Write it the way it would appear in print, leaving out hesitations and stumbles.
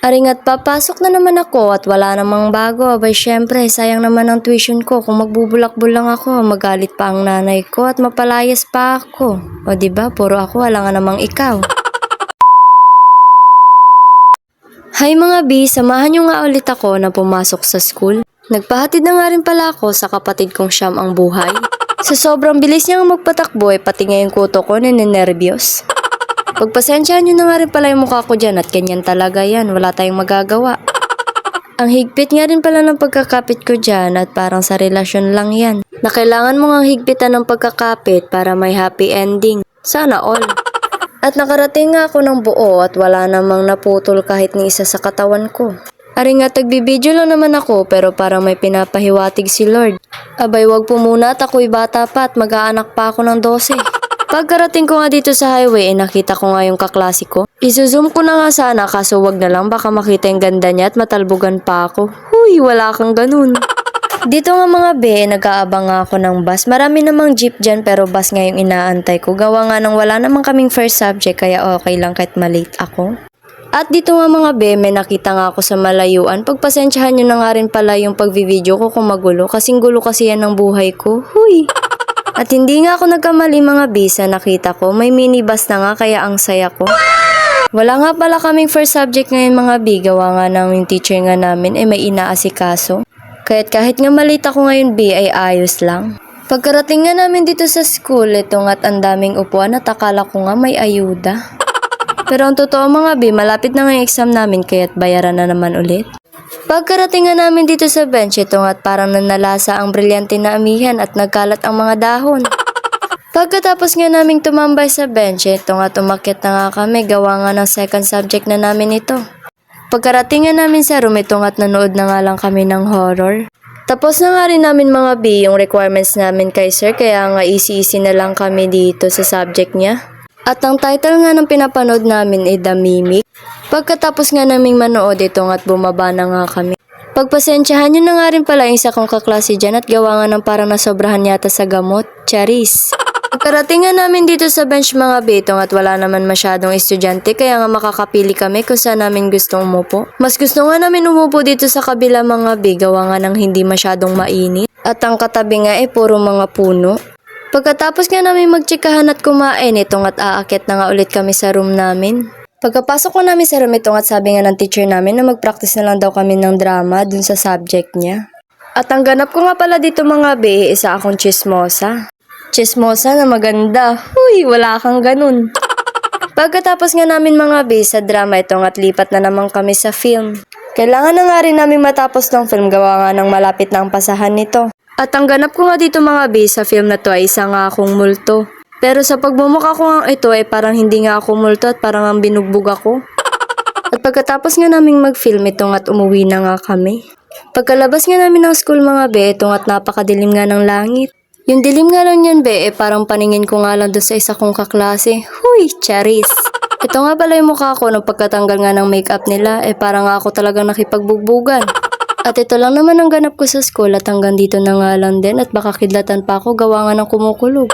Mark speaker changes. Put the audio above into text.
Speaker 1: Aringat papasok na naman ako at wala namang bago. Abay syempre, sayang naman ang tuition ko. Kung magbubulakbul lang ako, magalit pa ang nanay ko at mapalayas pa ako. O diba, puro ako, wala nga namang ikaw. Hi mga B, samahan nyo nga ulit ako na pumasok sa school. Nagpahatid na nga rin pala ako sa kapatid kong Siyam ang buhay. Sa sobrang bilis niyang magpatakbo pati nga yung kuto ko ninenervyos. Pagpasensyahan nyo na nga rin pala yung mukha ko dyan at ganyan talaga yan, wala tayong magagawa. Ang higpit nga rin pala ng pagkakapit ko dyan at parang sa relasyon lang yan. Na kailangan mo nga higpitan ng pagkakapit para may happy ending. Sana all. At nakarating nga ako ng buo at wala namang naputol kahit ni isa sa katawan ko. Ari nga tagbibideo lang naman ako pero parang may pinapahiwatig si Lord. Abay wag po muna at ako'y bata pa at mag-aanak pa ako ng 12. Pagkarating ko nga dito sa highway nakita ko nga yung kaklase ko. Izo-zoom ko na nga sana kaso wag na lang baka makita yung ganda niya at matalbugan pa ako. Huy, wala kang ganun. Dito nga mga be, nag-aabang nga ako ng bus. Marami namang jeep dyan pero bus nga yung inaantay ko. Gawa nga nang wala namang kaming first subject kaya okay lang kahit malate ako. At dito nga mga be, may nakita nga ako sa malayuan. Pagpasensyahan nyo na nga rin pala yung pagvi-video ko kung magulo. Kasing gulo kasi yan ng buhay ko. Huy! At hindi nga ako nagkamali mga bisa, nakita ko may minibus na nga kaya ang saya ko. Wala nga pala kaming first subject ngayon mga B, gawa nga ng yung teacher nga namin may inaasikaso. Kahit nga malita ko ngayon B ay ayos lang. Pagkarating nga namin dito sa school, ito nga't ang daming upuan at akala ko nga may ayuda. Pero ang totoo mga B, malapit na nga yung exam namin kaya't bayaran na naman ulit. Pagkarating nga namin dito sa bench, ito nga't parang nanalasa ang brilyante na amihan at nagkalat ang mga dahon. Pagkatapos nga naming tumambay sa bench, ito nga tumakyat na nga kami, gawa nga ng second subject na namin ito. Pagkarating nga namin sa room, ito nga't nanood na nga lang kami ng horror. Tapos na nga rin namin mga B yung requirements namin kay sir, kaya nga easy-easy na lang kami dito sa subject niya. At ang title nga ng pinapanood namin ay The Mimic. Pagkatapos nga naming manood ito nga't bumaba na nga kami. Pagpasensyahan nyo na nga rin pala yung isa kong kaklase dyan at gawa nga ng parang nasobrahan yata sa gamot. Charis. Pagkarating nga namin dito sa bench mga betong at wala naman masyadong estudyante kaya nga makakapili kami kung saan namin gustong umupo. Mas gusto nga namin umupo dito sa kabila mga be, gawa nga ng hindi masyadong mainit. At ang katabi nga puro mga puno. Pagkatapos nga namin magtsikahan at kumain, itong at aakyat na nga ulit kami sa room namin. Pagkapasok ko namin sa room, itong at sabi nga ng teacher namin na mag-practice na lang daw kami ng drama dun sa subject niya. At ang ganap ko nga pala dito mga be, isa akong chismosa. Chismosa na maganda. Huy, wala kang ganun. Pagkatapos nga namin mga be sa drama, itong at lipat na naman kami sa film. Kailangan na nga rin namin matapos ng film, gawa nga ng malapit na ang pasahan nito. At ang ganap ko nga dito mga B sa film na to ay isa nga akong multo. Pero sa pagmumukha ko nga ito ay parang hindi nga ako multo at parang ang binugbog ako. At pagkatapos nga naming mag-film ito nga't umuwi na nga kami. Pagkalabas nga namin ng school mga B, ito nga't napakadilim nga ng langit. Yung dilim nga lang yan B, parang paningin ko nga lang doon sa isa kong kaklase. Huy, charis! Ito nga pala yung mukha ko nung pagkatanggal nga ng makeup nila, parang ako talagang nakipagbugbugan. At ito lang naman ang ganap ko sa school at hanggang dito na nga lang din at baka kidlatan pa ako gawa nga ng kumukulog.